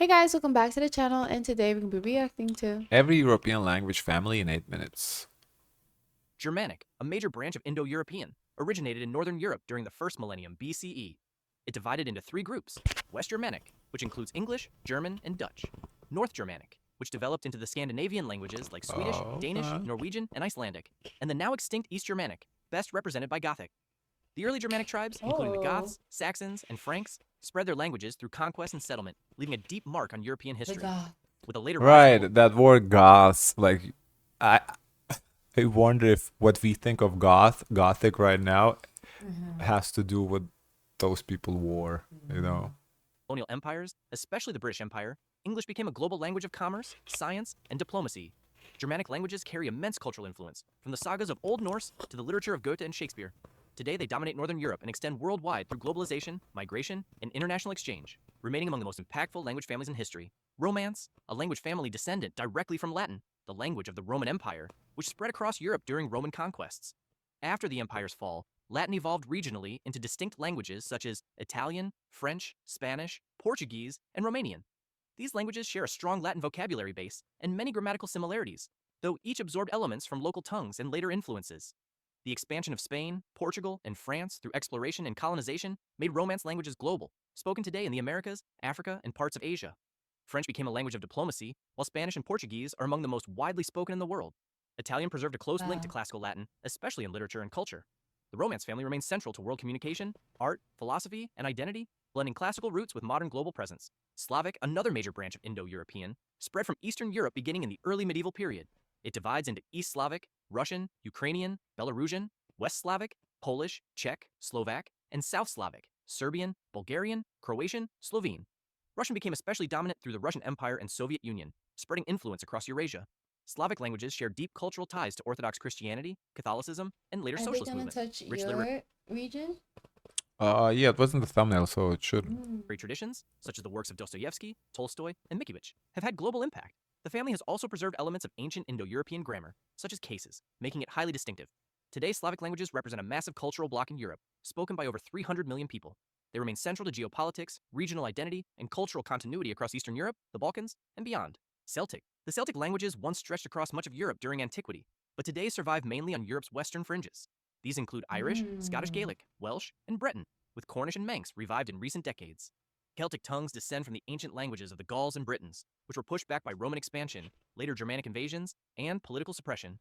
Hey guys, welcome back to the channel, and today we're going to be reacting to Every European language family in 8 minutes. Germanic, a major branch of Indo-European, originated in northern Europe during the first millennium BCE. It divided into three groups: West Germanic, which includes English, German, and Dutch; North Germanic, which developed into the Scandinavian languages like Swedish, Danish, Norwegian, and Icelandic; and the now extinct East Germanic, best represented by Gothic. The early Germanic tribes, including the Goths, Saxons, and Franks, spread their languages through conquest and settlement, leaving a deep mark on European the history. God. With a later Right, that word goth, like I I wonder if what we think of gothic right now has to do with those people wore, you know. colonial empires, especially the British Empire, English became a global language of commerce, science, and diplomacy. Germanic languages carry immense cultural influence, from the sagas of Old Norse to the literature of Goethe and Shakespeare. Today, they dominate Northern Europe and extend worldwide through globalization, migration, and international exchange, remaining among the most impactful language families in history. Romance, a language family descendant directly from Latin, the language of the Roman Empire, which spread across Europe during Roman conquests. After the empire's fall, Latin evolved regionally into distinct languages such as Italian, French, Spanish, Portuguese, and Romanian. These languages share a strong Latin vocabulary base and many grammatical similarities, though each absorbed elements from local tongues and later influences. The expansion of Spain, Portugal, and France through exploration and colonization made Romance languages global, spoken today in the Americas, Africa, and parts of Asia. French became a language of diplomacy, while Spanish and Portuguese are among the most widely spoken in the world. Italian preserved a close link to classical Latin, especially in literature and culture. The Romance family remains central to world communication, art, philosophy, and identity, blending classical roots with modern global presence. Slavic, another major branch of Indo-European, spread from Eastern Europe beginning in the early medieval period. It divides into East Slavic, Russian, Ukrainian, Belarusian, West Slavic, Polish, Czech, Slovak, and South Slavic, Serbian, Bulgarian, Croatian, Slovene. Russian became especially dominant through the Russian Empire and Soviet Union, spreading influence across Eurasia. Slavic languages share deep cultural ties to Orthodox Christianity, Catholicism, and later Are they socialist gonna movements. touch your region? Yeah, it wasn't the thumbnail, so it should. Literary traditions, such as the works of Dostoevsky, Tolstoy, and Mickiewicz, have had global impact. The family has also preserved elements of ancient Indo-European grammar, such as cases, making it highly distinctive. Today, Slavic languages represent a massive cultural bloc in Europe, spoken by over 300 million people. They remain central to geopolitics, regional identity, and cultural continuity across Eastern Europe, the Balkans, and beyond. Celtic. The Celtic languages once stretched across much of Europe during antiquity, but today survive mainly on Europe's western fringes. These include Irish, Scottish Gaelic, Welsh, and Breton, with Cornish and Manx revived in recent decades. Celtic tongues descend from the ancient languages of the Gauls and Britons, which were pushed back by Roman expansion, later Germanic invasions, and political suppression.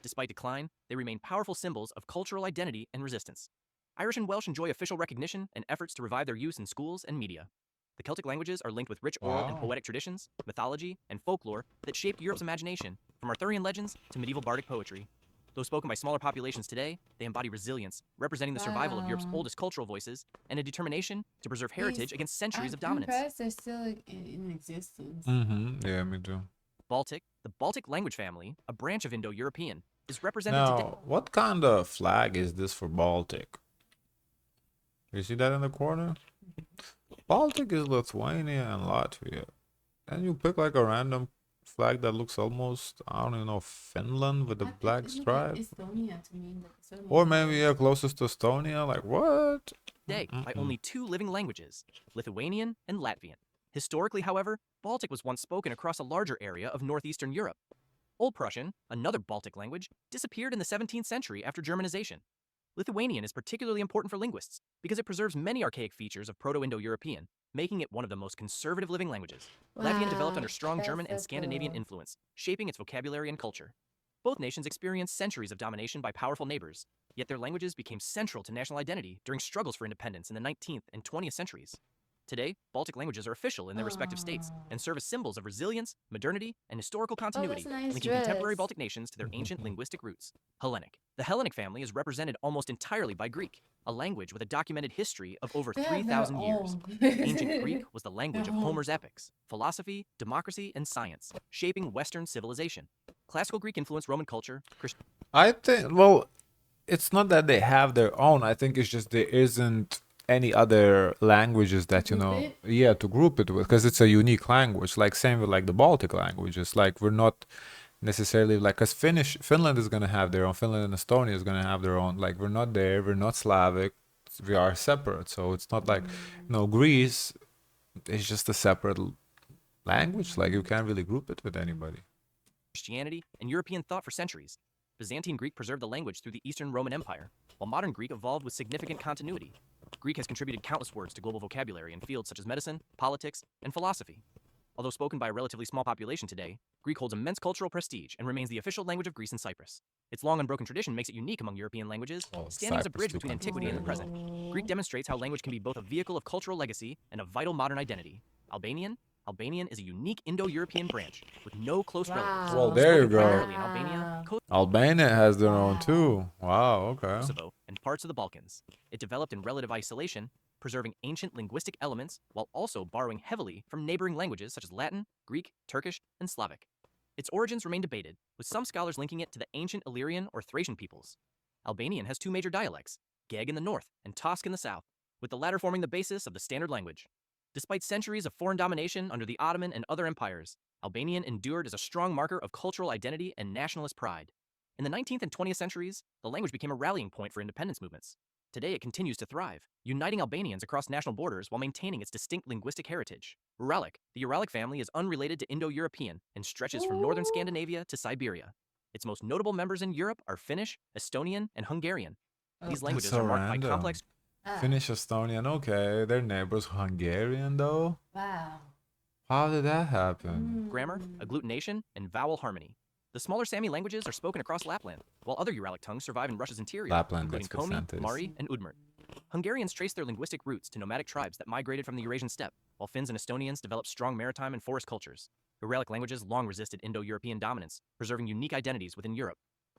Despite decline, they remain powerful symbols of cultural identity and resistance. Irish and Welsh enjoy official recognition and efforts to revive their use in schools and media. The Celtic languages are linked with rich oral and poetic traditions, mythology, and folklore that shaped Europe's imagination, from Arthurian legends to medieval bardic poetry. Though spoken by smaller populations today, they embody resilience, representing the survival of Europe's oldest cultural voices and a determination to preserve heritage against centuries of dominance. I'm impressed they're still in existence. Yeah, me too. Baltic, the Baltic language family, a branch of Indo-European, is represented today. Now, what kind of flag is this for Baltic? You see that in the corner? Baltic is Lithuania and Latvia. And you pick like a random flag that looks almost, I don't even know, Finland with a black stripe. Estonia to me, like Estonia. Or maybe yeah, closest to Estonia. Like what? Today by only two living languages, Lithuanian and Latvian. Historically, however, Baltic was once spoken across a larger area of northeastern Europe. Old Prussian, another Baltic language, disappeared in the 17th century after Germanization. Lithuanian is particularly important for linguists because it preserves many archaic features of Proto-Indo-European, making it one of the most conservative living languages. Latvian developed under strong German and Scandinavian influence, shaping its vocabulary and culture. Both nations experienced centuries of domination by powerful neighbors, yet their languages became central to national identity during struggles for independence in the 19th and 20th centuries. Today, Baltic languages are official in their respective states and serve as symbols of resilience, modernity, and historical continuity, linking contemporary Baltic nations to their ancient linguistic roots. Hellenic. The Hellenic family is represented almost entirely by Greek, a language with a documented history of over 3,000 years. Ancient Greek was the language of Homer's epics, philosophy, democracy, and science, shaping Western civilization. Classical Greek influenced Roman culture, I think, well, it's not that they have their own. I think it's just there isn't any other languages that, you know, yeah, to group it with, because it's a unique language. Like same with like the Baltic languages. Like we're not necessarily like, because Finland is gonna have their own. Finland and Estonia is gonna have their own. Like we're not there. We're not Slavic. We are separate. So it's not like, you know, Greece is just a separate language. Like you can't really group it with anybody. Christianity, and European thought for centuries. Byzantine Greek preserved the language through the Eastern Roman Empire, while modern Greek evolved with significant continuity. Greek has contributed countless words to global vocabulary in fields such as medicine, politics, and philosophy. Although spoken by a relatively small population today, Greek holds immense cultural prestige and remains the official language of Greece and Cyprus. Its long unbroken tradition makes it unique among European languages, Well, standing as a Cyprus bridge too between countries antiquity and the there. present. Greek demonstrates how language can be both a vehicle of cultural legacy and a vital modern identity. Albanian is a unique Indo-European branch with no close relatives. Well, there you Spoken go. primarily in Albania, Albania has their own Wow. too. Wow. Okay. Kosovo, and parts of the Balkans. It developed in relative isolation, preserving ancient linguistic elements while also borrowing heavily from neighboring languages such as Latin, Greek, Turkish, and Slavic. Its origins remain debated, with some scholars linking it to the ancient Illyrian or Thracian peoples. Albanian has two major dialects, Geg in the north and Tosk in the south, with the latter forming the basis of the standard language. Despite centuries of foreign domination under the Ottoman and other empires, Albanian endured as a strong marker of cultural identity and nationalist pride. In the 19th and 20th centuries, the language became a rallying point for independence movements. Today, it continues to thrive, uniting Albanians across national borders while maintaining its distinct linguistic heritage. Uralic, the Uralic family, is unrelated to Indo-European and stretches from northern Scandinavia to Siberia. Its most notable members in Europe are Finnish, Estonian, and Hungarian. These Oh. languages so are marked by random. complex Ah, Finnish, Estonian. Okay, their neighbors Hungarian though. Wow. How did that happen? grammar, agglutination, and vowel harmony. The smaller Sami languages are spoken across Lapland, while other Uralic tongues survive in Russia's interior, Lapland, including that's what Komi, Santa is. Mari, and Udmurt. Hungarians trace their linguistic roots to nomadic tribes that migrated from the Eurasian steppe, while Finns and Estonians developed strong maritime and forest cultures. Uralic languages long resisted Indo-European dominance, preserving unique identities within Europe.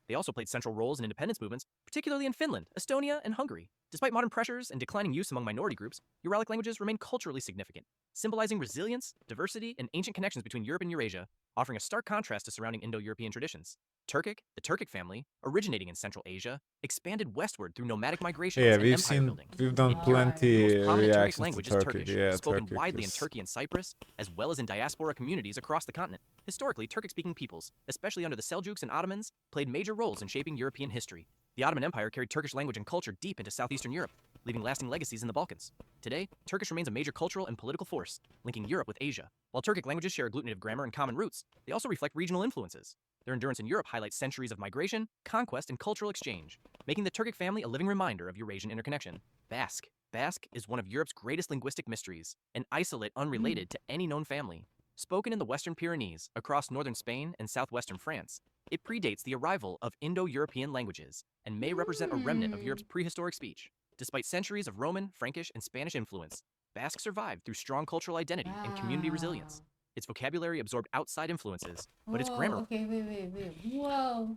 They also played central roles in independence movements, particularly in Finland, Estonia, and Hungary. Despite modern pressures and declining use among minority groups, Uralic languages remain culturally significant, symbolizing resilience, diversity, and ancient connections between Europe and Eurasia, offering a stark contrast to surrounding Indo-European traditions. Turkic, the Turkic family, originating in Central Asia, expanded westward through nomadic migrations Yeah, and we've empire building. we've done In Europe, plenty The most prominent Turkic reactions language to is Turkey. Turkish, Yeah, spoken Turkic widely in is- Turkey and Cyprus, as well as in diaspora communities across the continent. Historically, Turkic-speaking peoples, especially under the Seljuks and Ottomans, played major roles in shaping European history. The Ottoman Empire carried Turkish language and culture deep into southeastern Europe, leaving lasting legacies in the Balkans. Today, Turkish remains a major cultural and political force, linking Europe with Asia. While Turkic languages share agglutinative grammar and common roots, they also reflect regional influences. Their endurance in Europe highlights centuries of migration, conquest, and cultural exchange, making the Turkic family a living reminder of Eurasian interconnection. Basque. Basque is one of Europe's greatest linguistic mysteries, an isolate unrelated to any known family. Spoken in the Western Pyrenees, across northern Spain and southwestern France, it predates the arrival of Indo-European languages and may represent a remnant of Europe's prehistoric speech. Despite centuries of Roman, Frankish, and Spanish influence, Basque survived through strong cultural identity and community resilience. Its vocabulary absorbed outside influences, but its Whoa, grammar Okay, wait. Whoa.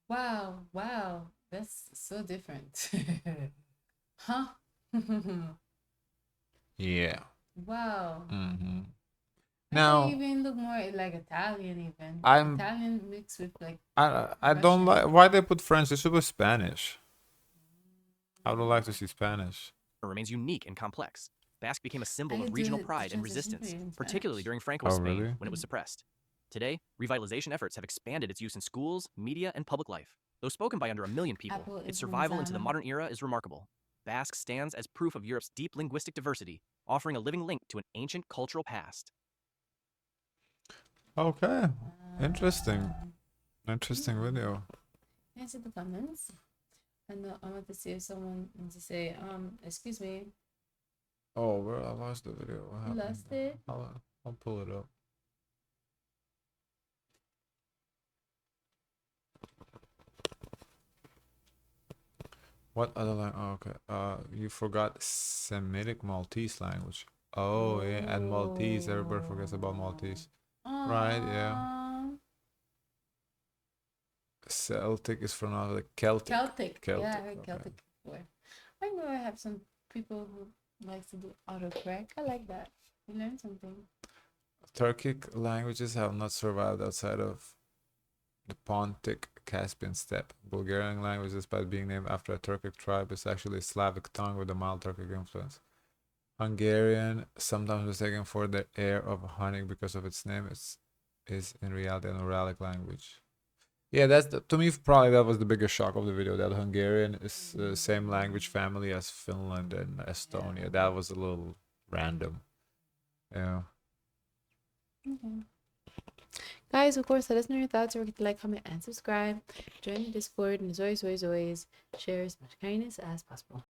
Wow. That's so different. Huh? Yeah. Wow. Mm-hmm. I Now, thought even look more like Italian even. I'm- Italian mixed with like I don't like why they put French. They should put Spanish. I would like to see Spanish. remains unique and complex. Basque became a symbol I of could regional do the pride and transition resistance, for you in particularly Spanish. during Franco Oh, Spain really? when it was suppressed. Today, revitalization efforts have expanded its use in schools, media, and public life. Though spoken by under 1 million people, Apple its is survival into the manzana. modern era is remarkable. Basque stands as proof of Europe's deep linguistic diversity, offering a living link to an ancient cultural past. Okay. Interesting. Interesting video. Can I see the comments? And I want to see if someone wants to say, excuse me, Oh, where I lost the video. What you happened? lost it? I'll pull it up. What other language? Oh, okay. You forgot Semitic Maltese language. Oh, yeah, and Maltese. Everybody forgets about Maltese. Right, yeah. Aw. Celtic is pronounced like Celtic. Celtic. Yeah, I Celtic, heard okay. Celtic before. I know I have some people who like to do autocorrect. I like that. You learn something. Turkic languages have not survived outside of the Pontic Caspian steppe. Bulgarian language, despite being named after a Turkic tribe, is actually a Slavic tongue with a mild Turkic influence. Hungarian, sometimes mistaken for the air of honey because of its name, is in reality an Uralic language. Yeah, to me probably that was the biggest shock of the video, that Hungarian is the same language family as Finland and Estonia. That was a little random. Yeah. Okay. Guys, of course, let us know your thoughts. Don't forget to like, comment, and subscribe. Join the Discord, and as always, share as much kindness as possible.